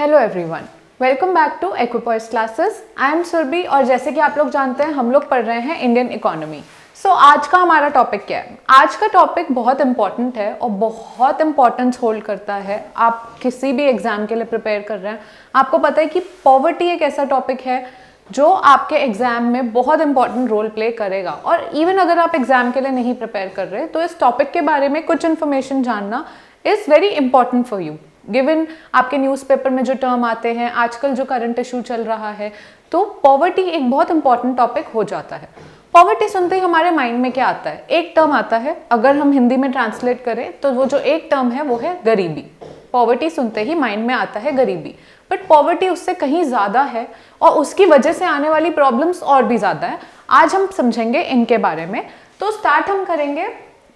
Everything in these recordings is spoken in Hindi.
Hello everyone, welcome back to equipoise classes. I am Surabhi और जैसे कि आप लोग जानते हैं हम लोग पढ़ रहे हैं इंडियन इकोनॉमी। आज का हमारा टॉपिक क्या है? आज का टॉपिक बहुत इंपॉर्टेंट है और बहुत इंपॉर्टेंस होल्ड करता है। आप किसी भी एग्जाम के लिए प्रिपेयर कर रहे हैं, आपको पता है कि पॉवर्टी एक ऐसा टॉपिक है जो आपके एग्जाम में बहुत इंपॉर्टेंट रोल प्ले करेगा। और इवन अगर आप एग्जाम के लिए नहीं प्रिपेयर कर रहे तो इस टॉपिक के बारे में कुछ इन्फॉर्मेशन जानना is very important for you. Given आपके न्यूज़पेपर में जो टर्म आते हैं, आजकल जो करंट इशू चल रहा है, तो पॉवर्टी एक बहुत इंपॉर्टेंट टॉपिक हो जाता है। पॉवर्टी सुनते ही हमारे माइंड में क्या आता है? एक टर्म आता है, अगर हम हिंदी में ट्रांसलेट करें तो वो जो एक टर्म है वो है गरीबी। पॉवर्टी सुनते ही माइंड में आता है गरीबी, बट पॉवर्टी उससे कहीं ज़्यादा है और उसकी वजह से आने वाली प्रॉब्लम्स और भी ज़्यादा है। आज हम समझेंगे इनके बारे में। तो स्टार्ट हम करेंगे,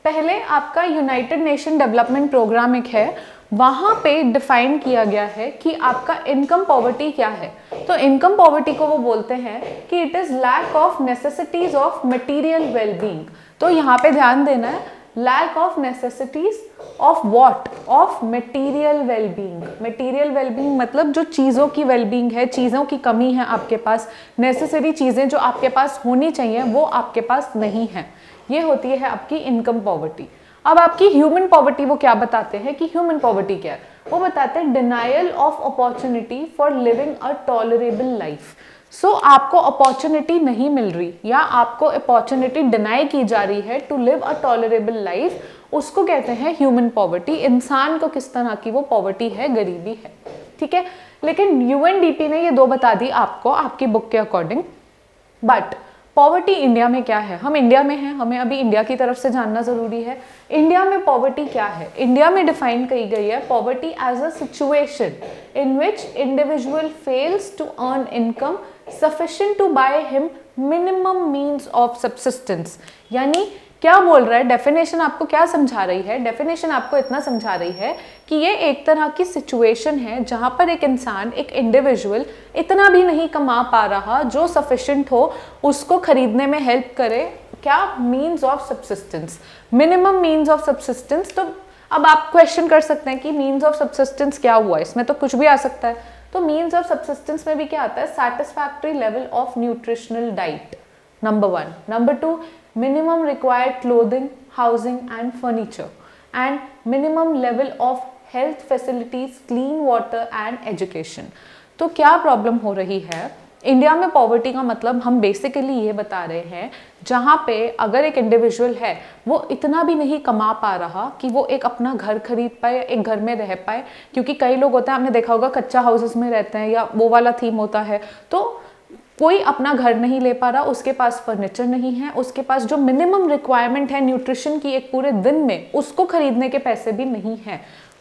पहले आपका यूनाइटेड नेशन डेवलपमेंट प्रोग्राम एक है, वहाँ पे डिफाइन किया गया है कि आपका इनकम पॉवर्टी क्या है। तो इनकम पॉवर्टी को वो बोलते हैं कि it is lack of necessities of material wellbeing. तो यहाँ पे ध्यान देना है, lack of necessities of what? Of material wellbeing. Material wellbeing मतलब जो चीज़ों की वेलबींग है, चीज़ों की कमी है आपके पास, नेसेसरी चीज़ें जो आपके पास होनी चाहिए वो आपके पास नहीं है, ये होती है आपकी इनकम पॉवर्टी। अब आपकी ह्यूमन पॉवर्टी वो क्या बताते हैं कि ह्यूमन पॉवर्टी क्या है? वो बताते हैं denial of opportunity for living a tolerable life. आपको अपॉर्चुनिटी नहीं मिल रही या आपको अपॉर्चुनिटी डिनाई की जा रही है to live a tolerable life, उसको कहते हैं ह्यूमन पॉवर्टी। इंसान को किस तरह की वो पॉवर्टी है, गरीबी है, ठीक है। लेकिन यूएनडीपी ने ये दो बता दी आपको आपकी बुक के अकॉर्डिंग। बट पॉवर्टी इंडिया में क्या है? हम इंडिया में हैं, हमें अभी इंडिया की तरफ से जानना जरूरी है। इंडिया में पॉवर्टी क्या है? इंडिया में डिफाइन की गई है poverty as a situation in which individual fails to earn income sufficient to buy him minimum means of subsistence. यानी क्या बोल रहा है? डेफिनेशन आपको क्या समझा रही है? डेफिनेशन आपको इतना समझा रही है कि ये एक तरह की सिचुएशन है जहां पर एक इंसान, एक इंडिविजुअल इतना भी नहीं कमा पा रहा जो सफिशिएंट हो उसको खरीदने में हेल्प करे। क्या? Means of subsistence, minimum means of subsistence. तो अब आप क्वेश्चन कर सकते हैं कि मीन्स ऑफ सब्सिस्टेंस क्या हुआ? इसमें तो कुछ भी आ सकता है। तो मीन्स ऑफ सब्सिस्टेंस में भी क्या आता है? Satisfactory level of nutritional diet, number 1। Number 2, minimum required clothing, housing and furniture, and minimum level of health facilities, clean water and education। तो क्या प्रॉब्लम हो रही है इंडिया में? पॉवर्टी का मतलब हम बेसिकली ये बता रहे हैं जहाँ पे अगर एक इंडिविजुअल है वो इतना भी नहीं कमा पा रहा कि वो एक अपना घर खरीद पाए, एक घर में रह पाए। क्योंकि कई लोग होते हैं, आपने देखा होगा कच्चा हाउसेस में रहते हैं या वो वाला थीम होता है, तो कोई अपना घर नहीं ले पा रहा, उसके पास फर्नीचर नहीं है, उसके पास जो मिनिमम रिक्वायरमेंट है न्यूट्रिशन की एक पूरे दिन में, उसको खरीदने के पैसे भी नहीं है।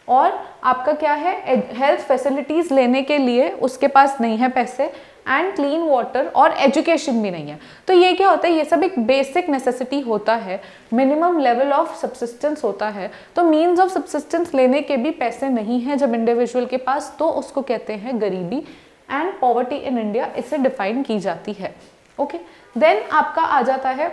और आपका क्या है? हेल्थ फैसिलिटीज लेने के लिए उसके पास नहीं है पैसे, एंड क्लीन वाटर और एजुकेशन भी नहीं है। तो ये क्या होता है? ये सब एक बेसिक नेसेसिटी होता है, मिनिमम लेवल ऑफ सब्सिस्टेंस होता है। तो मीन्स ऑफ सब्सिस्टेंस लेने के भी पैसे नहीं है जब इंडिविजुअल के पास, तो उसको कहते हैं गरीबी। एंड पॉवर्टी इन इंडिया इससे डिफाइन की जाती है। ओके, देन आपका आ जाता है,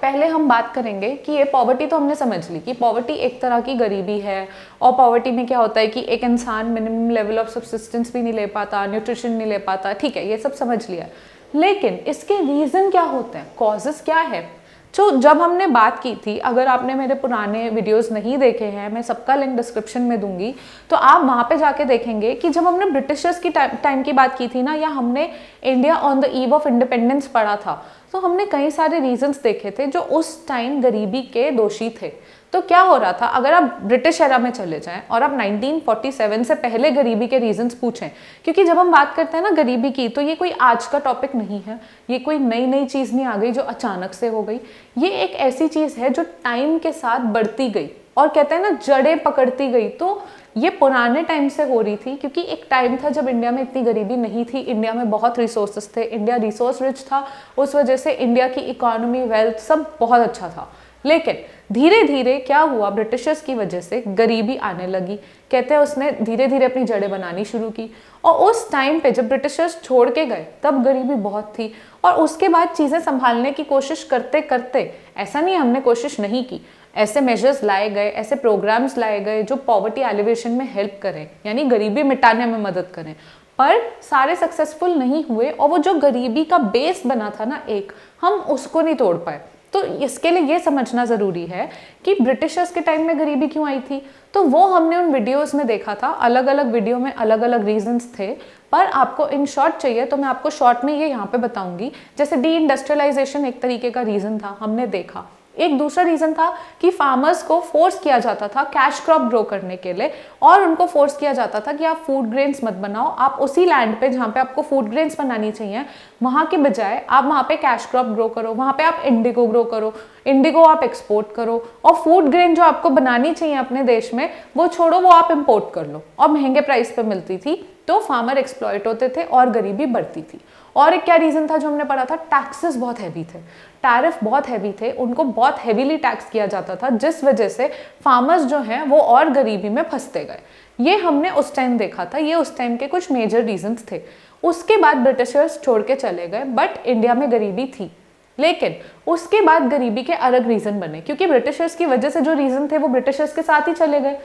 पहले हम बात करेंगे कि ये पॉवर्टी तो हमने समझ ली कि पॉवर्टी एक तरह की गरीबी है। और पॉवर्टी में क्या होता है कि एक इंसान मिनिमम लेवल ऑफ सब्सिस्टेंस भी नहीं ले पाता, न्यूट्रिशन नहीं ले पाता, ठीक है, ये सब समझ लिया। लेकिन इसके रीज़न क्या होते हैं? कॉजेस क्या है? तो जब हमने बात की थी, अगर आपने मेरे पुराने वीडियोस नहीं देखे हैं, मैं सबका लिंक डिस्क्रिप्शन में दूंगी, तो आप वहाँ पे जाके देखेंगे कि जब हमने ब्रिटिशर्स की टाइम की बात की थी ना, या हमने India on the eve of independence पढ़ा था, तो हमने कई सारे रीजंस देखे थे जो उस टाइम गरीबी के दोषी थे। तो क्या हो रहा था? अगर आप ब्रिटिश एरा में चले जाएं और आप 1947 से पहले गरीबी के रीजंस पूछें, क्योंकि जब हम बात करते हैं ना गरीबी की, तो ये कोई आज का टॉपिक नहीं है, ये कोई नई चीज़ नहीं आ गई जो अचानक से हो गई। ये एक ऐसी चीज़ है जो टाइम के साथ बढ़ती गई और कहते हैं ना जड़ें पकड़ती गई। तो ये पुराने टाइम से हो रही थी, क्योंकि एक टाइम था जब इंडिया में इतनी गरीबी नहीं थी, इंडिया में बहुत रिसोर्सेस थे, इंडिया रिसोर्स रिच था, उस वजह से इंडिया की इकोनॉमी, वेल्थ सब बहुत अच्छा था। लेकिन धीरे धीरे क्या हुआ? ब्रिटिशर्स की वजह से गरीबी आने लगी। कहते हैं उसने धीरे धीरे अपनी जड़ें बनानी शुरू की, और उस टाइम पे जब ब्रिटिशर्स छोड़ के गए तब गरीबी बहुत थी। और उसके बाद चीज़ें संभालने की कोशिश करते करते, ऐसा नहीं हमने कोशिश नहीं की, ऐसे मेजर्स लाए गए, ऐसे प्रोग्राम्स लाए गए जो पॉवर्टी एलिवेशन में हेल्प करें, यानी गरीबी मिटाने में मदद करें, पर सारे सक्सेसफुल नहीं हुए और वो जो गरीबी का बेस बना था ना एक, हम उसको नहीं तोड़ पाए। तो इसके लिए ये समझना ज़रूरी है कि ब्रिटिशर्स के टाइम में गरीबी क्यों आई थी। तो वो हमने उन वीडियोस में देखा था, अलग अलग वीडियो में अलग अलग रीजंस थे, पर आपको इन शॉर्ट चाहिए तो मैं आपको शॉर्ट में ये यहाँ पे बताऊंगी। जैसे डी इंडस्ट्रियलाइजेशन एक तरीके का रीज़न था, हमने देखा। एक दूसरा रीज़न था कि फार्मर्स को फोर्स किया जाता था कैश क्रॉप ग्रो करने के लिए, और उनको फोर्स किया जाता था कि आप फूड ग्रेन्स मत बनाओ, आप उसी लैंड पे जहाँ पे आपको फूड ग्रेन्स बनानी चाहिए वहाँ के बजाय आप वहाँ पे कैश क्रॉप ग्रो करो, वहाँ पे आप इंडिगो ग्रो करो, इंडिगो आप एक्सपोर्ट करो, और फूड ग्रेन जो आपको बनानी चाहिए अपने देश में वो छोड़ो, वो आप इम्पोर्ट कर लो, और महंगे प्राइस पे मिलती थी। तो फार्मर एक्सप्लॉइट होते थे और गरीबी बढ़ती थी। और एक क्या रीज़न था जो हमने पढ़ा था, टैक्सेस बहुत हैवी थे, टैरिफ बहुत हैवी थे, उनको बहुत हैवीली टैक्स किया जाता था, जिस वजह से फार्मर्स जो हैं वो और गरीबी में फंसते गए। ये हमने उस टाइम देखा था, ये उस टाइम के कुछ मेजर रीजंस थे। उसके बाद ब्रिटिशर्स छोड़ के चले गए, बट इंडिया में गरीबी थी, लेकिन उसके बाद गरीबी के अलग रीजन बने, क्योंकि ब्रिटिशर्स की वजह से जो रीजन थे वो ब्रिटिशर्स के साथ ही चले गए,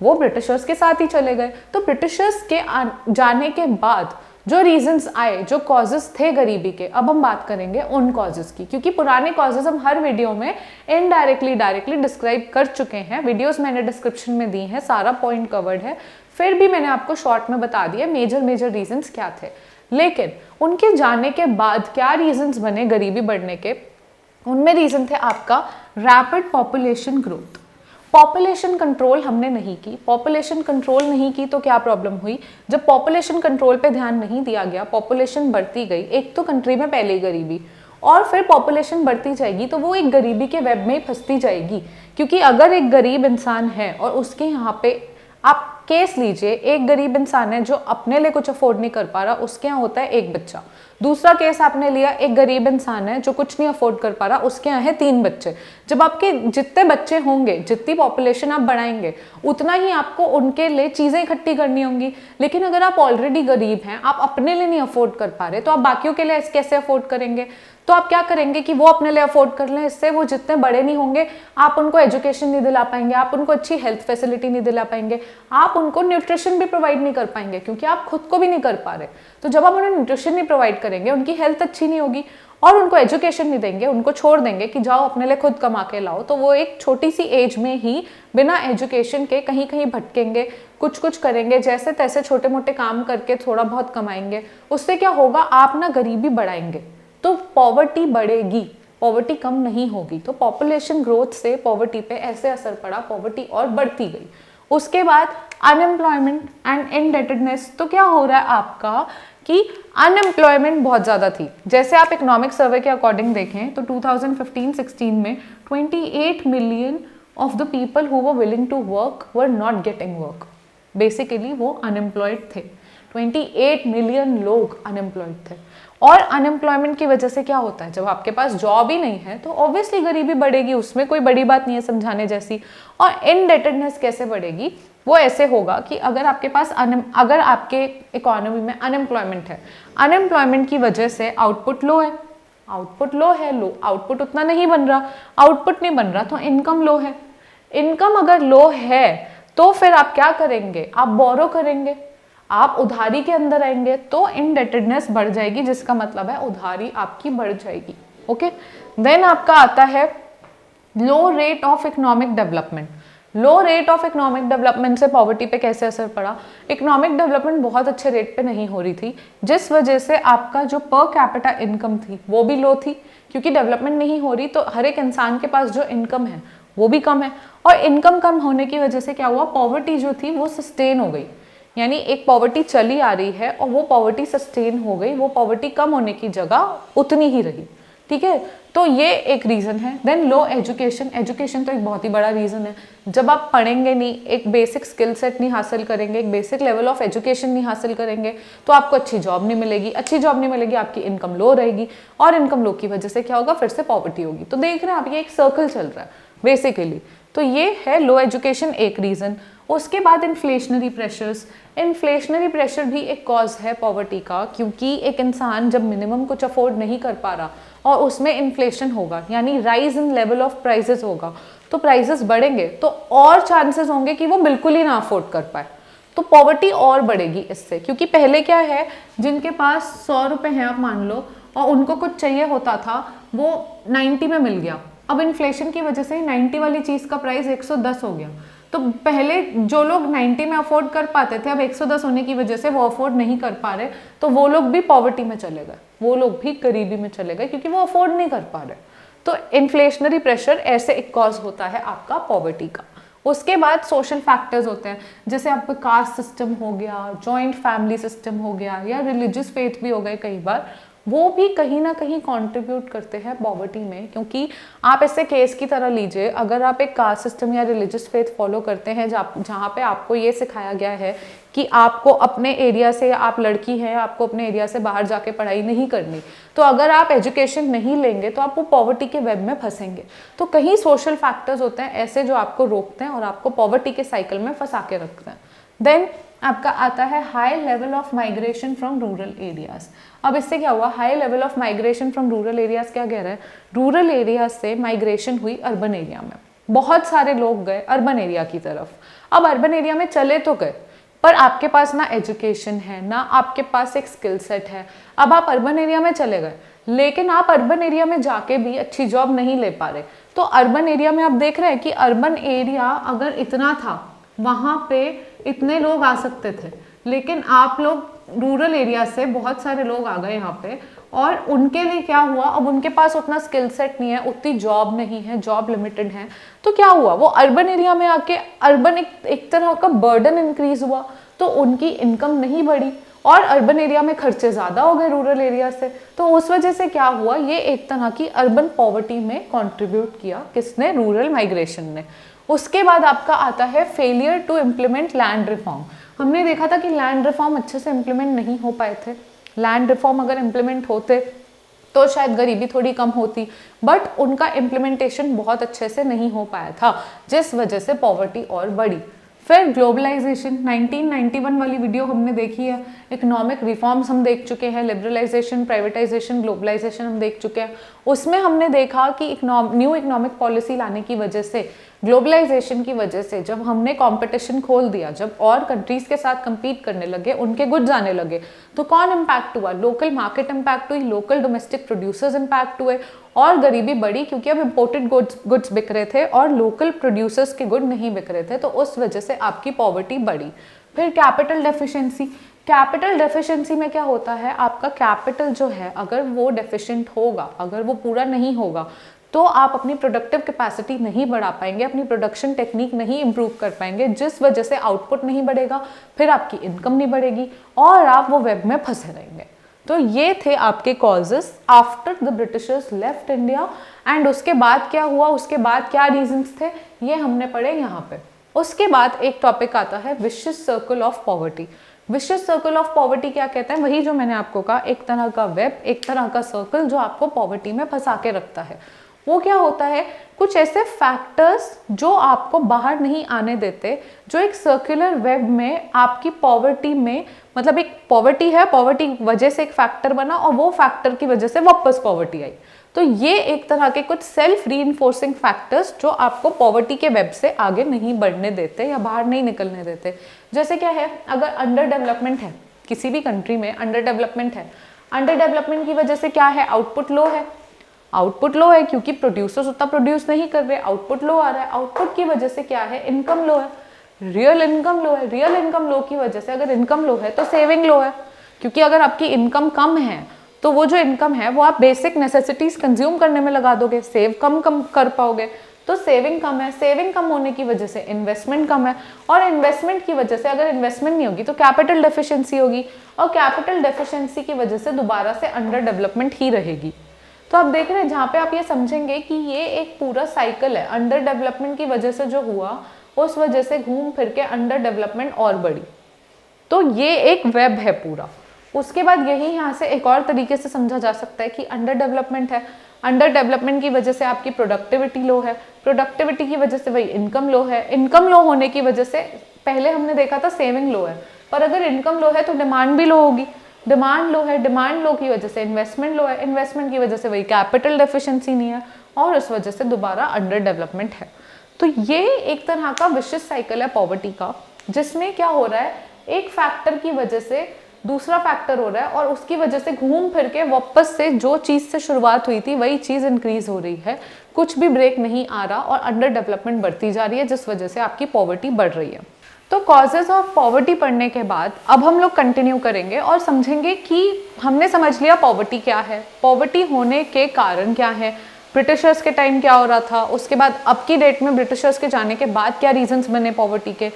वो ब्रिटिशर्स के साथ ही चले गए। तो ब्रिटिशर्स के जाने के बाद जो रीजंस आए, जो कॉजेस थे गरीबी के, अब हम बात करेंगे उन कॉजेस की, क्योंकि पुराने कॉजेस हम हर वीडियो में इनडायरेक्टली डायरेक्टली डिस्क्राइब कर चुके हैं। वीडियोस मैंने डिस्क्रिप्शन में दी हैं, सारा पॉइंट कवर्ड है, फिर भी मैंने आपको शॉर्ट में बता दिया मेजर रीजंस क्या थे। लेकिन उनके जाने के बाद क्या रीजंस बने गरीबी बढ़ने के, उनमें रीजन थे आपका rapid population growth. Population control हमने नहीं की, पॉपुलेशन कंट्रोल नहीं की तो क्या प्रॉब्लम हुई, जब पॉपुलेशन कंट्रोल पे ध्यान नहीं दिया गया, पॉपुलेशन बढ़ती गई, एक तो कंट्री में पहले ही गरीबी, और फिर पॉपुलेशन बढ़ती जाएगी तो वो एक गरीबी के वेब में ही फंसती जाएगी। क्योंकि अगर एक गरीब इंसान है और उसके यहाँ पे, आप केस लीजिए, एक गरीब इंसान है जो अपने लिए कुछ अफोर्ड नहीं कर पा रहा, उसके यहाँ होता है एक बच्चा। दूसरा केस आपने लिया, एक गरीब इंसान है जो कुछ नहीं अफोर्ड कर पा रहा, उसके यहाँ है 3 बच्चे। जब आपके जितने बच्चे होंगे, जितनी पॉपुलेशन आप बढ़ाएंगे, उतना ही आपको उनके लिए चीज़ें इकट्ठी करनी होंगी। लेकिन अगर आप ऑलरेडी गरीब हैं, आप अपने लिए नहीं अफोर्ड कर पा रहे, तो आप बाकियों के लिए कैसे अफोर्ड करेंगे। तो आप क्या करेंगे कि वो अपने लिए अफोर्ड कर लें, इससे वो जितने बड़े नहीं होंगे, आप उनको एजुकेशन नहीं दिला पाएंगे, आप उनको अच्छी हेल्थ फैसिलिटी नहीं दिला पाएंगे, आप उनको न्यूट्रिशन भी प्रोवाइड नहीं कर पाएंगे, क्योंकि आप खुद को भी नहीं कर पा रहे। तो जब आप उन्हें न्यूट्रिशन नहीं प्रोवाइड करेंगे, उनकी हेल्थ अच्छी नहीं होगी, और उनको एजुकेशन नहीं देंगे, उनको छोड़ देंगे कि जाओ अपने लिए खुद कमा के लाओ, तो वो एक छोटी सी एज में ही बिना एजुकेशन के कहीं कहीं भटकेंगे, कुछ करेंगे, जैसे तैसे छोटे मोटे काम करके थोड़ा बहुत कमाएंगे। उससे क्या होगा, आप ना गरीबी बढ़ाएंगे तो पॉवर्टी बढ़ेगी, पॉवर्टी कम नहीं होगी। तो पॉपुलेशन ग्रोथ से पॉवर्टी पे ऐसे असर पड़ा, पॉवर्टी और बढ़ती गई। उसके बाद अनएम्प्लॉयमेंट एंड इनडेटेडनेस। तो क्या हो रहा है आपका कि अनएम्प्लॉयमेंट बहुत ज़्यादा थी। जैसे आप इकोनॉमिक सर्वे के अकॉर्डिंग देखें तो 2015-16 में 28 million of the people who were willing to work were not getting work. Basically वो अनएम्प्लॉयड थे, 28 मिलियन लोग अनएम्प्लॉयड थे। और अनएम्प्लॉयमेंट की वजह से क्या होता है, जब आपके पास जॉब ही नहीं है तो ऑब्वियसली गरीबी बढ़ेगी, उसमें कोई बड़ी बात नहीं है समझाने जैसी। और इनडेटेडनेस कैसे बढ़ेगी, वो ऐसे होगा कि अगर आपके पास अगर आपके इकोनॉमी में अनएम्प्लॉयमेंट है, अनएम्प्लॉयमेंट की वजह से आउटपुट लो है, आउटपुट लो है, लो आउटपुट उतना नहीं बन रहा, आउटपुट नहीं बन रहा तो इनकम लो है। इनकम अगर लो है तो फिर आप क्या करेंगे, आप बोरो करेंगे, आप उधारी के अंदर आएंगे, तो इनडेटेडनेस बढ़ जाएगी, जिसका मतलब है उधारी आपकी बढ़ जाएगी। ओके, देन आपका आता है low rate of economic development. Low rate of economic development से पॉवर्टी पे कैसे असर पड़ा, इकोनॉमिक डेवलपमेंट बहुत अच्छे रेट पे नहीं हो रही थी, जिस वजह से आपका जो पर कैपिटा इनकम थी वो भी लो थी, क्योंकि डेवलपमेंट नहीं हो रही तो हर एक इंसान के पास जो इनकम है वो भी कम है। और इनकम कम होने की वजह से क्या हुआ, पॉवर्टी जो थी वो सस्टेन हो गई, यानी एक पॉवर्टी चली आ रही है और वो पॉवर्टी सस्टेन हो गई, वो पॉवर्टी कम होने की जगह उतनी ही रही। ठीक है, तो ये एक रीज़न है। Then low education. एजुकेशन तो एक बहुत ही बड़ा रीज़न है। जब आप पढ़ेंगे नहीं, एक बेसिक स्किल सेट नहीं हासिल करेंगे, एक बेसिक लेवल ऑफ एजुकेशन नहीं हासिल करेंगे, तो आपको अच्छी जॉब नहीं मिलेगी, अच्छी जॉब नहीं मिलेगी, आपकी इनकम लो रहेगी, और इनकम लो की वजह से क्या होगा, फिर से पॉवर्टी होगी। तो देख रहे हैं आप, ये एक सर्कल चल रहा है बेसिकली। तो ये है लो एजुकेशन एक रीज़न। उसके बाद इन्फ्लेशनरी प्रेशर्स। इन्फ्लेशनरी प्रेशर भी एक कॉज है पॉवर्टी का, क्योंकि एक इंसान जब मिनिमम कुछ अफोर्ड नहीं कर पा रहा और उसमें इन्फ्लेशन होगा, यानी rise in level of prices होगा, तो प्राइसेस बढ़ेंगे तो और चांसेस होंगे कि वो बिल्कुल ही ना अफोर्ड कर पाए, तो पॉवर्टी और बढ़ेगी इससे। क्योंकि पहले क्या है, जिनके पास 100 रुपये हैं आप मान लो, और उनको कुछ चाहिए होता था, वो 90 में मिल गया, अब इन्फ्लेशन की वजह से 90 वाली चीज़ का प्राइस 110 हो गया। तो पहले जो लोग 90 में अफोर्ड कर पाते थे, अब 110 होने की वजह से वो अफोर्ड नहीं कर पा रहे, तो वो लोग भी पॉवर्टी में चले गए, वो लोग भी गरीबी में चले गए, क्योंकि वो अफोर्ड नहीं कर पा रहे। तो इन्फ्लेशनरी प्रेशर ऐसे एक कॉज होता है आपका पॉवर्टी का। उसके बाद सोशल फैक्टर्स होते हैं, जैसे आपका कास्ट सिस्टम हो गया, जॉइंट फैमिली सिस्टम हो गया, या रिलीजियस फेथ भी हो गए कई बार, वो भी कहीं ना कहीं कंट्रीब्यूट करते हैं पॉवर्टी में। क्योंकि आप ऐसे केस की तरह लीजिए, अगर आप एक कास्ट सिस्टम या रिलीजियस फेथ फॉलो करते हैं जहाँ पे आपको ये सिखाया गया है कि आपको अपने एरिया से, आप लड़की हैं, आपको अपने एरिया से बाहर जाके पढ़ाई नहीं करनी, तो अगर आप एजुकेशन नहीं लेंगे तो आप वो पॉवर्टी के वेब में फंसेंगे। तो कहीं सोशल फैक्टर्स होते हैं ऐसे जो आपको रोकते हैं और आपको पॉवर्टी के साइकिल में फंसा के रखते हैं। देन आपका आता है high level of migration from rural areas. अब इससे क्या हुआ, high level of migration from rural areas क्या कह रहा है, रूरल एरियाज से माइग्रेशन हुई अर्बन एरिया में, बहुत सारे लोग गए अर्बन एरिया की तरफ। अब अर्बन एरिया में चले तो गए, पर आपके पास ना एजुकेशन है, ना आपके पास एक स्किल सेट है। अब आप अर्बन एरिया में चले गए, लेकिन आप अर्बन एरिया में जाके भी अच्छी जॉब नहीं ले पा रहे। तो अर्बन एरिया में आप देख रहे हैं कि अर्बन एरिया अगर इतना था, वहाँ पे इतने लोग आ सकते थे, लेकिन आप लोग रूरल एरिया से बहुत सारे लोग आ गए यहाँ पे, और उनके लिए क्या हुआ, अब उनके पास उतना स्किल सेट नहीं है, उतनी जॉब नहीं है, जॉब लिमिटेड है। तो क्या हुआ, वो अर्बन एरिया में आके अर्बन एक तरह का बर्डन इंक्रीज हुआ, तो उनकी इनकम नहीं बढ़ी, और अर्बन एरिया में खर्चे ज़्यादा हो गए रूरल एरिया से। तो उस वजह से क्या हुआ, ये एक तरह की अर्बन पॉवर्टी में कंट्रीब्यूट किया किसने, रूरल माइग्रेशन ने। उसके बाद आपका आता है failure to implement land reform. हमने देखा था कि लैंड रिफॉर्म अच्छे से इम्प्लीमेंट नहीं हो पाए थे। लैंड रिफॉर्म अगर इम्प्लीमेंट होते तो शायद गरीबी थोड़ी कम होती, बट उनका इम्प्लीमेंटेशन बहुत अच्छे से नहीं हो पाया था, जिस वजह से पॉवर्टी और बढ़ी। फिर ग्लोबलाइजेशन, 1991 वाली वीडियो हमने देखी है, इकोनॉमिक रिफॉर्म्स हम देख चुके हैं, लिबरलाइजेशन, प्राइवेटाइजेशन, ग्लोबलाइजेशन हम देख चुके हैं। उसमें हमने देखा कि न्यू इकोनॉमिक पॉलिसी लाने की वजह से, ग्लोबलाइजेशन की वजह से, जब हमने कंपटीशन खोल दिया, जब और कंट्रीज के साथ compete करने लगे, उनके गुड्स आने लगे, तो कौन इम्पैक्ट हुआ, लोकल मार्केट इम्पैक्ट हुई, लोकल डोमेस्टिक प्रोड्यूसर्स इम्पैक्ट हुए, और गरीबी बढ़ी, क्योंकि अब इम्पोर्टेड गुड्स बिक रहे थे और लोकल प्रोड्यूसर्स के गुड नहीं बिक रहे थे, तो उस वजह से आपकी पॉवर्टी बढ़ी। फिर कैपिटल डेफिशिएंसी, कैपिटल डेफिशिएंसी में क्या होता है, आपका कैपिटल जो है अगर वो डेफिशिएंट होगा, अगर वो पूरा नहीं होगा, तो आप अपनी प्रोडक्टिव कैपेसिटी नहीं बढ़ा पाएंगे, अपनी प्रोडक्शन टेक्निक नहीं इंप्रूव कर पाएंगे, जिस वजह से आउटपुट नहीं बढ़ेगा, फिर आपकी इनकम नहीं बढ़ेगी और आप वो वेब में फंसे रहेंगे। तो ये थे आपके causes after the Britishers left India. And उसके बाद क्या हुआ, उसके बाद क्या रीजंस थे, ये हमने पढ़े यहाँ पे। उसके बाद एक टॉपिक आता है vicious circle of poverty. Vicious circle of poverty क्या कहते हैं, वही जो मैंने आपको कहा, एक तरह का वेब, एक तरह का सर्कल जो आपको पॉवर्टी में फंसा के रखता है। वो क्या होता है, कुछ ऐसे फैक्टर्स जो आपको बाहर नहीं आने देते, जो एक सर्कुलर वेब में आपकी पॉवर्टी में, मतलब एक पॉवर्टी है, पॉवर्टी वजह से एक फैक्टर बना और वो फैक्टर की वजह से वापस पॉवर्टी आई। तो ये एक तरह के कुछ सेल्फ रीइंफोर्सिंग फैक्टर्स जो आपको पॉवर्टी के वेब से आगे नहीं बढ़ने देते या बाहर नहीं निकलने देते। जैसे क्या है, अगर अंडर डेवलपमेंट है, किसी भी कंट्री में अंडर डेवलपमेंट है, अंडर डेवलपमेंट की वजह से क्या है, आउटपुट लो है, आउटपुट लो है क्योंकि प्रोड्यूसर्स उतना प्रोड्यूस नहीं कर रहे, आउटपुट लो आ रहा है, आउटपुट की वजह से क्या है, इनकम लो है, रियल इनकम लो है, रियल इनकम लो की वजह से, अगर इनकम लो है तो सेविंग लो है, क्योंकि अगर आपकी इनकम कम है तो वो जो इनकम है वो आप बेसिक नेसेसिटीज कंज्यूम करने में लगा दोगे, सेव कम कर पाओगे, तो सेविंग कम है, सेविंग कम होने की वजह से इन्वेस्टमेंट कम है, और इन्वेस्टमेंट की वजह से, अगर इन्वेस्टमेंट नहीं होगी तो कैपिटल डेफिशिएंसी होगी, और कैपिटल डेफिशिएंसी की वजह से दोबारा से अंडर डेवलपमेंट ही रहेगी। तो आप देख रहे हैं जहाँ पे आप ये समझेंगे कि ये एक पूरा साइकिल है, अंडर डेवलपमेंट की वजह से जो हुआ उस वजह से घूम फिर के अंडर डेवलपमेंट और बढ़ी, तो ये एक वेब है पूरा। उसके बाद यही यहाँ से एक और तरीके से समझा जा सकता है कि अंडर डेवलपमेंट है, अंडर डेवलपमेंट की वजह से आपकी प्रोडक्टिविटी लो है, प्रोडक्टिविटी की वजह से वही इनकम लो है, इनकम लो होने की वजह से, पहले हमने देखा था सेविंग लो है, पर अगर इनकम लो है तो डिमांड भी लो होगी, डिमांड लो है, डिमांड लो की वजह से इन्वेस्टमेंट लो है, इन्वेस्टमेंट की वजह से वही कैपिटल डेफिशिएंसी नहीं है, और उस वजह से दोबारा अंडर डेवलपमेंट है। तो ये एक तरह का विशिष्ट साइकिल है पॉवर्टी का, जिसमें क्या हो रहा है, एक फैक्टर की वजह से दूसरा फैक्टर हो रहा है और उसकी वजह से घूम फिर के वापस से जो चीज़ से शुरुआत हुई थी वही चीज़ इंक्रीज हो रही है, कुछ भी ब्रेक नहीं आ रहा और अंडर डेवलपमेंट बढ़ती जा रही है, जिस वजह से आपकी पॉवर्टी बढ़ रही है। तो कॉजेज ऑफ पॉवर्टी पढ़ने के बाद अब हम लोग कंटिन्यू करेंगे और समझेंगे कि हमने समझ लिया पॉवर्टी क्या है, पॉवर्टी होने के कारण क्या है, ब्रिटिशर्स के टाइम क्या हो रहा था, उसके बाद अब की डेट में ब्रिटिशर्स के जाने के बाद क्या रीजंस बने पॉवर्टी के।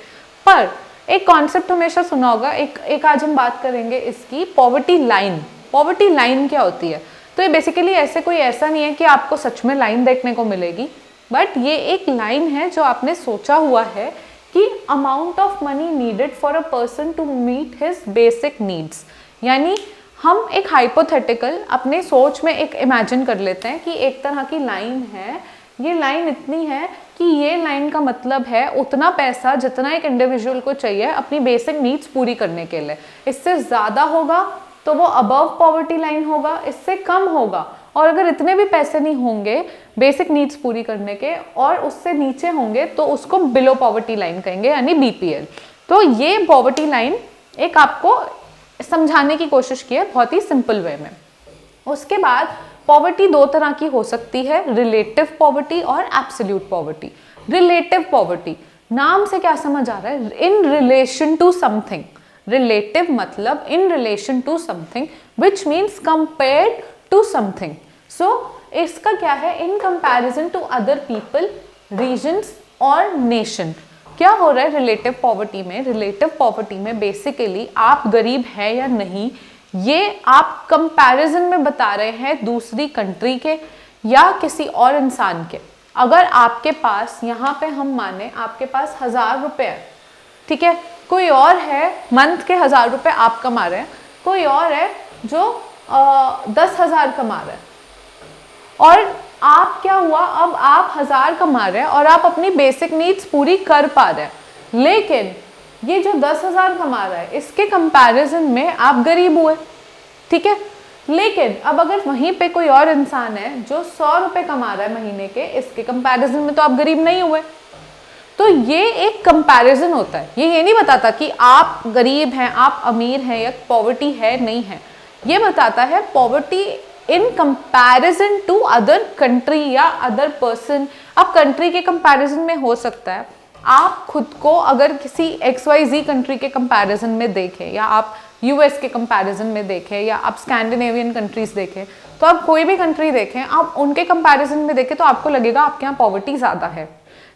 पर एक कॉन्सेप्ट हमेशा सुना होगा, एक आज हम बात करेंगे इसकी, पॉवर्टी लाइन। पॉवर्टी लाइन क्या होती है? तो ये बेसिकली ऐसा नहीं है कि आपको सच में लाइन देखने को मिलेगी, बट ये एक लाइन है जो आपने सोचा हुआ है कि amount of money needed for a person to meet his basic needs. यानी हम एक हाइपोथेटिकल अपने सोच में एक इमेजिन कर लेते हैं कि एक तरह की लाइन है, ये लाइन इतनी है कि ये लाइन का मतलब है उतना पैसा जितना एक इंडिविजुअल को चाहिए अपनी बेसिक नीड्स पूरी करने के लिए। इससे ज़्यादा होगा तो वो अबव पॉवर्टी लाइन होगा, इससे कम होगा, और अगर इतने भी पैसे नहीं होंगे बेसिक नीड्स पूरी करने के और उससे नीचे होंगे तो उसको बिलो पॉवर्टी लाइन कहेंगे, यानी बीपीएल। तो ये पॉवर्टी लाइन एक आपको समझाने की कोशिश की है बहुत ही सिंपल वे में। उसके बाद पॉवर्टी दो तरह की हो सकती है, रिलेटिव पॉवर्टी और एब्सोल्यूट पॉवर्टी। रिलेटिव पॉवर्टी, नाम से क्या समझ आ रहा है? In relation to something. Relative मतलब in relation to something, which means compared to something. So इसका क्या है? In comparison to other people, regions और नेशन। क्या हो रहा है रिलेटिव पॉवर्टी में? रिलेटिव पॉवर्टी में बेसिकली आप गरीब है या नहीं ये आप कंपैरिजन में बता रहे हैं दूसरी कंट्री के या किसी और इंसान के। अगर आपके पास, यहाँ पे हम माने आपके पास 1000 रुपये है, ठीक है, कोई और है मंथ के 1000 रुपये आप कमा रहे हैं, कोई और है जो 10,000 कमा रहे हैं, और आप क्या हुआ, अब आप 1000 कमा रहे हैं और आप अपनी बेसिक नीड्स पूरी कर पा रहे हैं, लेकिन ये जो 10,000 कमा रहा है इसके कंपैरिजन में आप गरीब हुए, ठीक है। लेकिन अब अगर वहीं पे कोई और इंसान है जो 100 रुपये कमा रहा है महीने के, इसके कंपैरिजन में तो आप गरीब नहीं हुए। तो ये एक कंपैरिजन होता है, ये नहीं बताता कि आप गरीब हैं, आप अमीर हैं, या पॉवर्टी है नहीं है। ये बताता है poverty in comparison to other country या अदर पर्सन। अब कंट्री के कंपैरिजन में हो सकता है आप खुद को अगर किसी XYZ कंट्री के कंपैरिजन में देखें, या आप US के कंपैरिजन में देखें, या आप स्कैंडिनेवियन कंट्रीज देखें, तो आप कोई भी कंट्री देखें, आप उनके कंपैरिजन में देखें तो आपको लगेगा आपके यहाँ पॉवर्टी ज़्यादा है।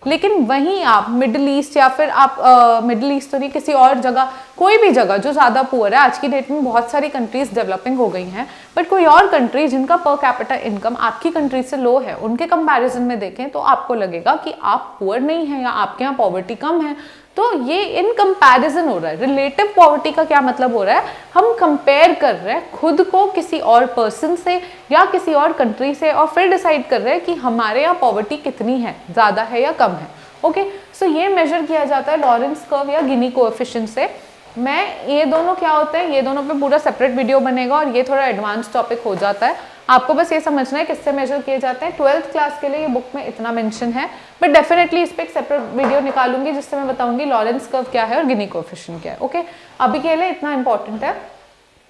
लेकिन वहीं आप मिडिल ईस्ट, या फिर आप मिडिल ईस्ट तो नहीं, किसी और जगह, कोई भी जगह जो ज़्यादा पुअर है, आज की डेट में बहुत सारी कंट्रीज डेवलपिंग हो गई हैं, बट कोई और कंट्री जिनका पर कैपिटा इनकम आपकी कंट्री से लो है, उनके कंपैरिजन में देखें तो आपको लगेगा कि आप पुअर नहीं है या आपके यहाँ पॉवर्टी कम है। तो ये इन कंपैरिजन हो रहा है। रिलेटिव पॉवर्टी का क्या मतलब हो रहा है? हम कंपेयर कर रहे हैं खुद को किसी और पर्सन से या किसी और कंट्री से, और फिर डिसाइड कर रहे हैं कि हमारे यहाँ पॉवर्टी कितनी है, ज़्यादा है या कम है। ओके, सो ये मेजर किया जाता है लॉरेंस कर्व या गिनी कोएफिशिएंट से। मैं ये दोनों क्या होते हैं, ये दोनों पे पूरा सेपरेट वीडियो बनेगा और ये थोड़ा एडवांस टॉपिक हो जाता है। आपको बस ये समझना है किससे मेजर किए जाते हैं। 12th क्लास के लिए ये बुक में इतना मेंशन है, बट डेफिनेटली इस पर एक सेपरेट वीडियो निकालूंगी जिससे मैं बताऊंगी लॉरेंस कर्व क्या है और गिनी कोएफिशिएंट क्या है। ओके, अभी के लिए इतना इंपॉर्टेंट है।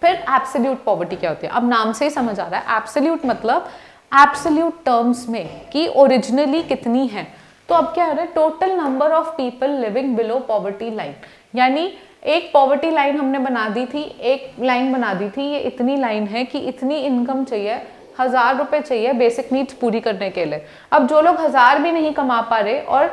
फिर एब्सोल्यूट पॉवर्टी क्या होती है? अब नाम से ही समझ आ रहा है, एब्सोल्यूट मतलब एब्सोल्यूट टर्म्स में कि ओरिजिनली कितनी है। तो अब क्या हो रहा है? Total number of people living below poverty line, यानी एक पॉवर्टी लाइन हमने बना दी थी, एक लाइन बना दी थी, ये इतनी लाइन है कि इतनी इनकम चाहिए, 1000 रुपये चाहिए बेसिक नीड्स पूरी करने के लिए। अब जो लोग 1000 भी नहीं कमा पा रहे और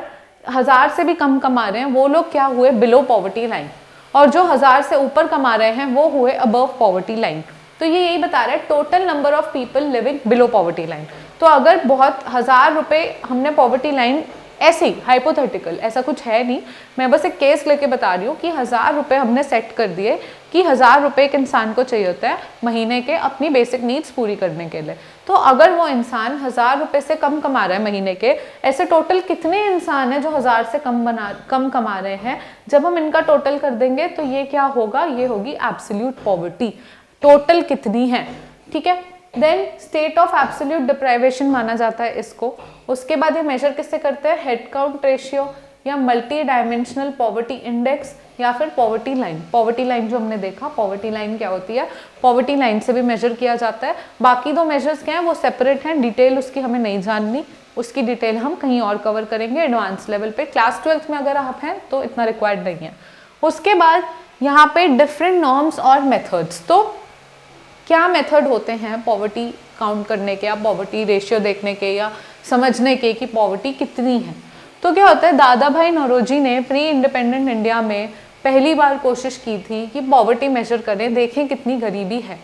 1000 से भी कम कमा रहे हैं, वो लोग क्या हुए? Below poverty line. और जो 1000 से ऊपर कमा रहे हैं वो हुए अबव पॉवर्टी लाइन। तो ये यही बता रहा है total number of people living below poverty line. तो अगर बहुत 1000 रुपये हमने पॉवर्टी लाइन, ऐसे ही हाइपोथेटिकल, ऐसा कुछ है नहीं, मैं बस एक केस लेके बता रही हूँ कि 1000 रुपये हमने सेट कर दिए कि 1000 रुपये एक इंसान को चाहिए होता है महीने के अपनी बेसिक नीड्स पूरी करने के लिए। तो अगर वो इंसान 1000 रुपये से कम कमा रहा है महीने के, ऐसे टोटल कितने इंसान हैं जो 1000 से कम कमा रहे हैं? जब हम इनका टोटल कर देंगे तो ये क्या होगा? ये होगी एब्सोल्यूट पॉवर्टी। टोटल कितनी है, ठीक है। Then state of absolute deprivation माना जाता है इसको। उसके बाद ये मेजर किससे करते हैं, हेड काउंट रेशियो या मल्टी डायमेंशनल पॉवर्टी इंडेक्स या फिर पॉवर्टी लाइन। पॉवर्टी लाइन जो हमने देखा, पॉवर्टी लाइन क्या होती है, पॉवर्टी लाइन से भी मेजर किया जाता है। बाकी दो मेजर्स क्या हैं वो सेपरेट हैं, डिटेल उसकी हमें नहीं जाननी, उसकी डिटेल हम कहीं और कवर करेंगे एडवांस लेवल पे। क्लास 12th में अगर आप हैं तो इतना रिक्वायर्ड नहीं है। उसके बाद यहाँ पे डिफरेंट नॉर्म्स और मेथड्स, तो क्या मेथड होते हैं पॉवर्टी काउंट करने के या पॉवर्टी रेशियो देखने के या समझने के कि पॉवर्टी कितनी है। तो क्या होता है, दादा भाई नौरोजी ने प्री इंडिपेंडेंट इंडिया में पहली बार कोशिश की थी कि पॉवर्टी मेजर करें, देखें कितनी गरीबी है।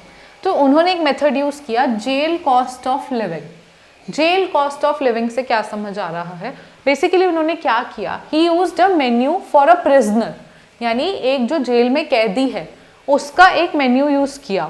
तो उन्होंने एक मेथड यूज़ किया, jail cost of living. Jail cost of living से क्या समझ आ रहा है, बेसिकली उन्होंने क्या किया, he used a menu for a prisoner, यानी एक जो जेल में कैदी है उसका एक मेन्यू यूज़ किया,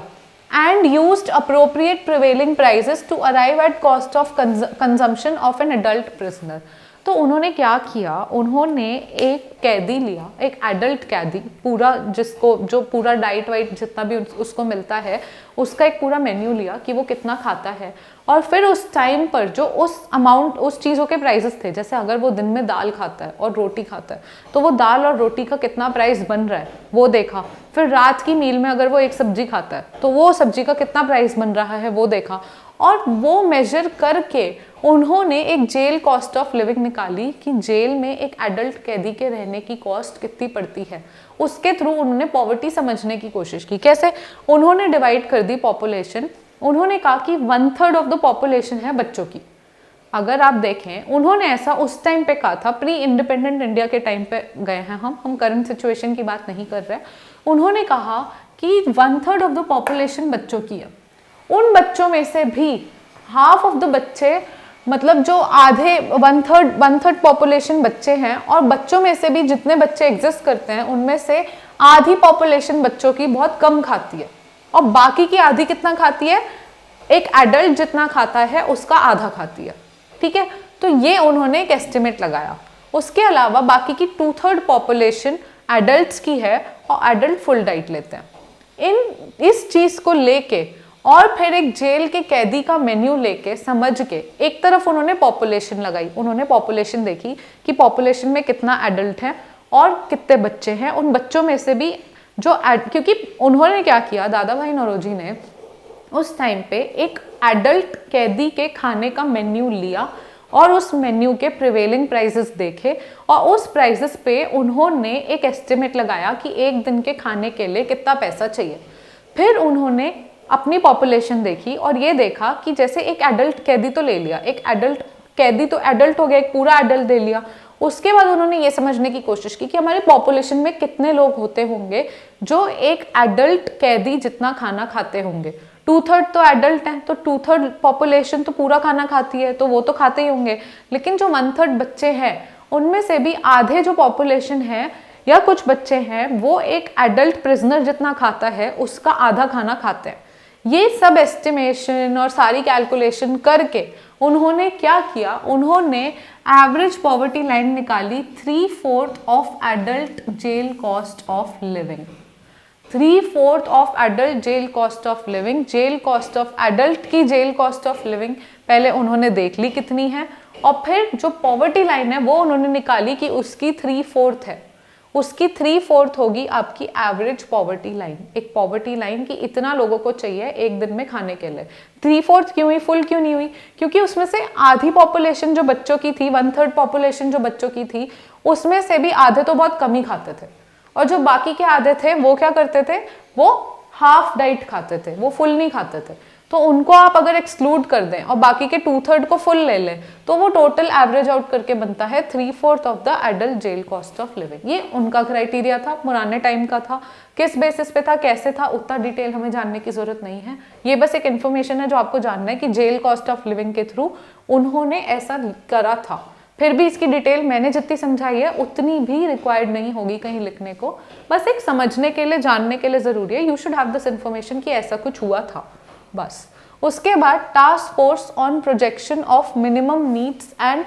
and used appropriate prevailing prices to arrive at cost of consumption of an adult prisoner. तो उन्होंने क्या किया, उन्होंने एक कैदी लिया, एक एडल्ट कैदी, पूरा जिसको जो पूरा डाइट वाइट जितना भी उसको मिलता है उसका एक पूरा मेन्यू लिया कि वो कितना खाता है, और फिर उस टाइम पर जो उस अमाउंट उस चीज़ों के प्राइसेस थे, जैसे अगर वो दिन में दाल खाता है और रोटी खाता है तो वो दाल और रोटी का कितना प्राइस बन रहा है वो देखा। फिर रात की मील में अगर वो एक सब्जी खाता है तो वो सब्जी का कितना प्राइस बन रहा है वो देखा, और वो मेजर करके उन्होंने एक जेल कॉस्ट ऑफ लिविंग निकाली कि जेल में एक एडल्ट कैदी के रहने की कॉस्ट कितनी पड़ती है। उसके थ्रू उन्होंने पॉवर्टी समझने की कोशिश की। कैसे, उन्होंने डिवाइड कर दी पॉपुलेशन। उन्होंने कहा कि 1/3 ऑफ द पॉपुलेशन है बच्चों की। अगर आप देखें, उन्होंने ऐसा उस टाइम पे कहा था, प्री इंडिपेंडेंट इंडिया के टाइम पे गए हैं हम करंट सिचुएशन की बात नहीं कर रहे। उन्होंने कहा कि 1/3 ऑफ द पॉपुलेशन बच्चों की है। उन बच्चों में से भी हाफ ऑफ द बच्चे, मतलब जो आधे 1/3 पॉपुलेशन बच्चे हैं, और बच्चों में से भी जितने बच्चे एग्जिस्ट करते हैं उनमें से आधी पॉपुलेशन बच्चों की बहुत कम खाती है, और बाकी की आधी कितना खाती है, एक एडल्ट जितना खाता है उसका आधा खाती है। ठीक है, तो ये उन्होंने एक एस्टिमेट लगाया। उसके अलावा बाकी की 2/3 पॉपुलेशन एडल्ट्स की है और एडल्ट फुल डाइट लेते हैं। इस चीज को लेके और फिर एक जेल के कैदी का मेन्यू लेके समझ के एक तरफ उन्होंने पॉपुलेशन लगाई, उन्होंने पॉपुलेशन देखी कि पॉपुलेशन में कितना एडल्ट है और कितने बच्चे हैं। उन बच्चों में से भी जो क्योंकि उन्होंने क्या किया, दादा भाई नौरोजी ने उस टाइम पे एक एडल्ट कैदी के खाने का मेन्यू लिया और उस मेन्यू के प्रिवेलिंग प्राइसेस देखे, और उस प्राइसेस पे उन्होंने एक एस्टिमेट लगाया कि एक दिन के खाने के लिए कितना पैसा चाहिए। फिर उन्होंने अपनी पॉपुलेशन देखी और ये देखा कि जैसे एक एडल्ट कैदी तो ले लिया, एक एडल्ट कैदी तो एडल्ट हो गया, एक पूरा एडल्ट ले लिया। उसके बाद उन्होंने ये समझने की कोशिश की कि हमारी पॉपुलेशन में कितने लोग होते होंगे जो एक एडल्ट कैदी जितना खाना खाते होंगे। 2/3 तो एडल्ट हैं, तो 2/3 पॉपुलेशन तो पूरा खाना खाती है, तो वो तो खाते ही होंगे। लेकिन जो 1/3 बच्चे हैं उनमें से भी आधे जो पॉपुलेशन है या कुछ बच्चे हैं वो एक एडल्ट प्रिजनर जितना खाता है उसका आधा खाना खाते हैं। ये सब एस्टिमेशन और सारी कैलकुलेशन करके उन्होंने क्या किया, उन्होंने एवरेज पॉवर्टी लाइन निकाली 3/4 of adult jail cost of living. 3/4 of adult jail cost of living, jail cost of adult की जेल कॉस्ट ऑफ लिविंग पहले उन्होंने देख ली कितनी है, और फिर जो पॉवर्टी लाइन है वो उन्होंने निकाली कि उसकी 3/4 है, उसकी 3/4 होगी आपकी एवरेज पॉवर्टी लाइन। एक पॉवर्टी लाइन की इतना लोगों को चाहिए एक दिन में खाने के लिए। 3/4 क्यों हुई, फुल क्यों नहीं हुई, क्योंकि उसमें से आधी पॉपुलेशन जो बच्चों की थी, 1/3 पॉपुलेशन जो बच्चों की थी, उसमें से भी आधे तो बहुत कम ही खाते थे, और जो बाकी के आधे थे वो क्या करते थे, वो हाफ डाइट खाते थे, वो फुल नहीं खाते थे। तो उनको आप अगर एक्सक्लूड कर दें और बाकी के 2/3 को फुल ले लें तो वो टोटल एवरेज आउट करके बनता है 3/4 of the adult jail cost of living. ये उनका क्राइटेरिया था, पुराने टाइम का था, किस बेसिस पे था, कैसे था, उतना डिटेल हमें जानने की जरूरत नहीं है। ये बस एक इन्फॉर्मेशन है जो आपको जानना है कि जेल कॉस्ट ऑफ लिविंग के थ्रू उन्होंने ऐसा करा था। फिर भी इसकी डिटेल मैंने जितनी समझाई है उतनी भी रिक्वायर्ड नहीं होगी कहीं लिखने को, बस एक समझने के लिए, जानने के लिए जरूरी है। You should have this information कि ऐसा कुछ हुआ था बस। उसके बाद task force on projection of minimum needs and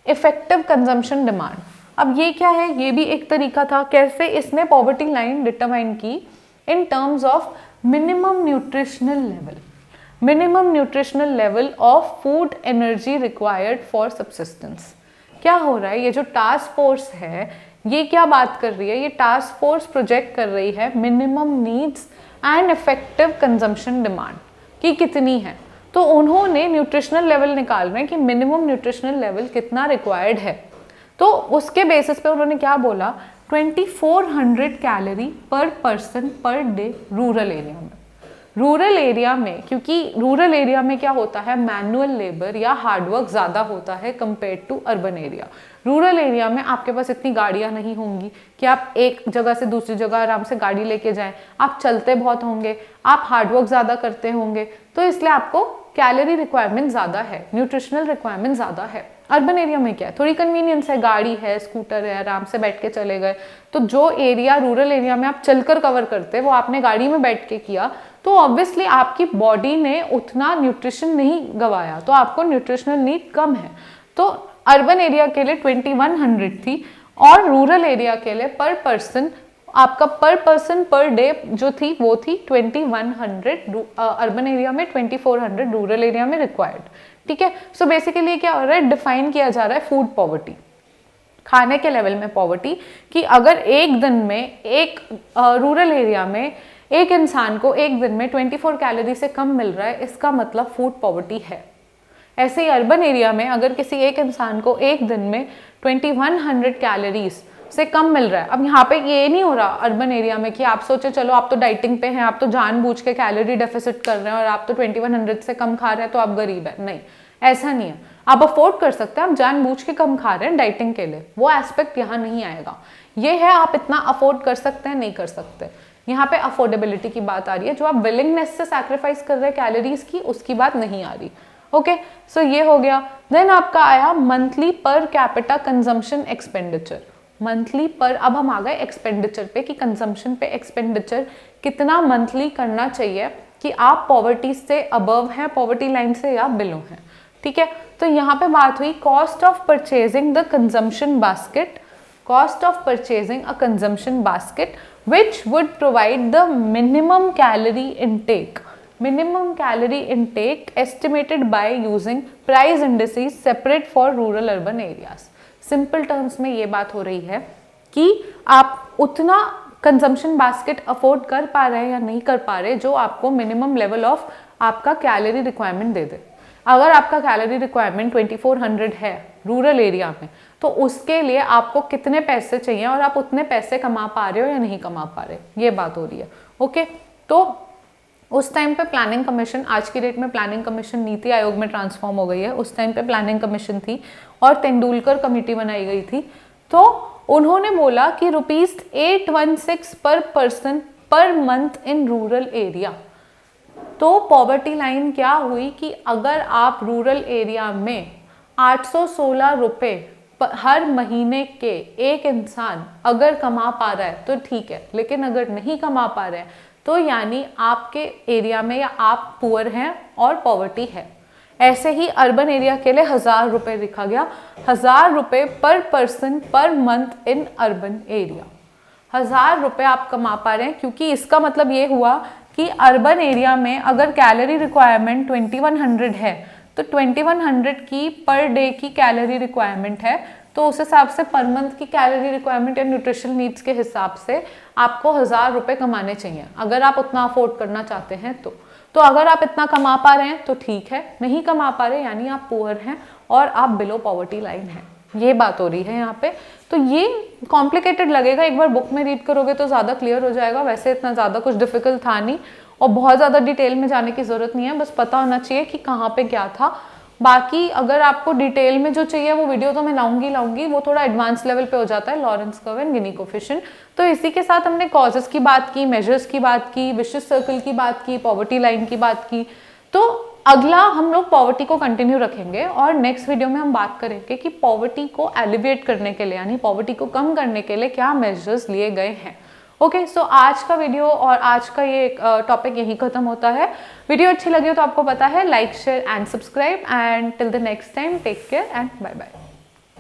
effective consumption demand. अब ये क्या है, ये भी एक तरीका था कैसे इसने पॉवर्टी लाइन डिटरमाइन की in terms of minimum nutritional level. Minimum nutritional level of food energy required for subsistence. क्या हो रहा है, ये जो टास्क फोर्स है ये क्या बात कर रही है, ये टास्क फोर्स प्रोजेक्ट कर रही है minimum needs and effective consumption demand की कितनी है। तो उन्होंने न्यूट्रिशनल लेवल निकाल रहे हैं कि मिनिमम न्यूट्रिशनल लेवल कितना रिक्वायर्ड है। तो उसके बेसिस पे उन्होंने क्या बोला, 2400 कैलोरी पर person per day rural area में। रूरल एरिया में, क्योंकि रूरल एरिया में क्या होता है, मैनुअल लेबर या हार्डवर्क ज़्यादा होता है compare to urban area. Rural area में आपके पास इतनी गाड़ियाँ नहीं होंगी कि आप एक जगह से दूसरी जगह आराम से गाड़ी लेके जाएं, आप चलते बहुत होंगे, आप हार्डवर्क ज़्यादा करते होंगे, तो इसलिए आपको कैलोरी रिक्वायरमेंट ज़्यादा है, न्यूट्रिशनल रिक्वायरमेंट ज़्यादा है। अर्बन एरिया में क्या है, थोड़ी कन्वीनियंस है, गाड़ी है, स्कूटर है, आराम से बैठ के चले गए। तो जो एरिया रूरल एरिया में आप चलकर कवर करते वो आपने गाड़ी में बैठ के किया, तो ऑब्वियसली आपकी बॉडी ने उतना न्यूट्रिशन नहीं गवाया, तो आपको न्यूट्रिशनल नीड कम है। तो अर्बन एरिया के लिए 2100 थी और रूरल एरिया के लिए पर पर्सन, आपका पर पर्सन पर डे जो थी वो थी 2100 अर्बन एरिया में, 2400 रूरल एरिया में रिक्वायर्ड। ठीक है, सो बेसिकली क्या हो रहा है, डिफाइन किया जा रहा है फूड पॉवर्टी, खाने के लेवल में पॉवर्टी, कि अगर एक दिन में एक रूरल एरिया में एक इंसान को एक दिन में 24 कैलोरी से कम मिल रहा है, इसका मतलब फूड पॉवर्टी है। ऐसे ही अर्बन एरिया में अगर किसी एक इंसान को एक दिन में 2100 कैलोरीज से कम मिल रहा है, अब यहाँ पे ये नहीं हो रहा अर्बन एरिया में कि आप सोचे चलो आप तो डाइटिंग पे हैं, आप तो जानबूझ के कैलोरी डेफिसिट कर रहे हैं और आप तो 2100 से कम खा रहे हैं तो आप गरीब है, नहीं, ऐसा नहीं है। आप अफोर्ड कर सकते हैं, आप जानबूझ के कम खा रहे हैं डाइटिंग के लिए, वो एस्पेक्ट यहाँ नहीं आएगा। ये है आप इतना अफोर्ड कर सकते हैं, नहीं कर सकते, यहाँ पे अफोर्डेबिलिटी की बात आ रही है। जो आप विलिंगनेस से सैक्रिफाइस कर रहे हैं कैलोरीज की, उसकी बात नहीं आ रही। ओके, सो ये हो गया। देन आपका आया monthly per capita consumption expenditure. Monthly पर, अब हम आ गए एक्सपेंडिचर पे कि कंजम्पशन पे एक्सपेंडिचर कितना मंथली करना चाहिए कि आप पॉवर्टी से अबव हैं, पॉवर्टी लाइन से या बिलो हैं। ठीक है, तो यहाँ पे बात हुई cost of purchasing the consumption basket, cost of purchasing a consumption basket which would provide the minimum calorie intake. Minimum calorie intake estimated by using price indices separate for rural urban areas. Simple terms में ये बात हो रही है कि आप उतना कंजम्पशन बास्केट अफोर्ड कर पा रहे हैं या नहीं कर पा रहे जो आपको मिनिमम लेवल ऑफ आपका कैलोरी रिक्वायरमेंट दे दे। अगर आपका कैलोरी रिक्वायरमेंट 2400 है रूरल एरिया में, तो उसके लिए आपको कितने पैसे चाहिए और आप उतने पैसे कमा पा रहे हो या नहीं कमा पा रहे, ये बात हो रही है। ओके, तो उस टाइम पे प्लानिंग कमीशन, आज की डेट में प्लानिंग कमीशन नीति आयोग में ट्रांसफॉर्म हो गई है, उस टाइम पे प्लानिंग कमीशन थी और तेंदुलकर कमेटी बनाई गई थी। तो उन्होंने बोला कि ₹816 पर person per month in rural area. तो पॉवर्टी लाइन क्या हुई कि अगर आप रूरल एरिया में 816 रुपये हर महीने के एक इंसान अगर कमा पा रहा है तो ठीक है, लेकिन अगर नहीं कमा पा रहे हैं तो यानी आपके एरिया में या आप पुअर हैं और पॉवर्टी है। ऐसे ही अर्बन एरिया के लिए 1000 रुपये लिखा गया, 1000 रुपये पर person per month in urban area. 1000 रुपये आप कमा पा रहे हैं, क्योंकि इसका मतलब ये हुआ कि अर्बन एरिया में अगर कैलोरी रिक्वायरमेंट 2100 है तो 2100 की पर डे की कैलोरी रिक्वायरमेंट है, तो उस हिसाब से पर मंथ की कैलोरी रिक्वायरमेंट या न्यूट्रिशन नीड्स के हिसाब से आपको 1000 रुपये कमाने चाहिए अगर आप उतना अफोर्ड करना चाहते हैं। तो अगर आप इतना कमा पा रहे हैं तो ठीक है, नहीं कमा पा रहे यानी आप पुअर हैं और आप बिलो पॉवर्टी लाइन हैं, ये बात हो रही है यहाँ पे। तो ये कॉम्प्लिकेटेड लगेगा, एक बार बुक में रीड करोगे तो ज़्यादा क्लियर हो जाएगा। वैसे इतना ज़्यादा कुछ डिफिकल्ट था नहीं और बहुत ज़्यादा डिटेल में जाने की ज़रूरत नहीं है, बस पता होना चाहिए कि कहाँ पे क्या था। बाकी अगर आपको डिटेल में जो चाहिए वो वीडियो तो मैं लाऊंगी, वो थोड़ा एडवांस लेवल पे हो जाता है, Lawrence curve and Guinea coefficient. तो इसी के साथ हमने कॉजेस की बात की, मेजर्स की बात की, विशियस सर्कल की बात की, पॉवर्टी लाइन की बात की। तो अगला हम लोग पॉवर्टी को कंटिन्यू रखेंगे और नेक्स्ट वीडियो में हम बात करेंगे कि पॉवर्टी को एलिविएट करने के लिए यानी पॉवर्टी को कम करने के लिए क्या मेजर्स लिए गए हैं। ओके, सो आज का वीडियो और आज का ये टॉपिक यहीं खत्म होता है। वीडियो अच्छी लगी हो तो आपको पता है like share and subscribe and till the next time take care and bye bye.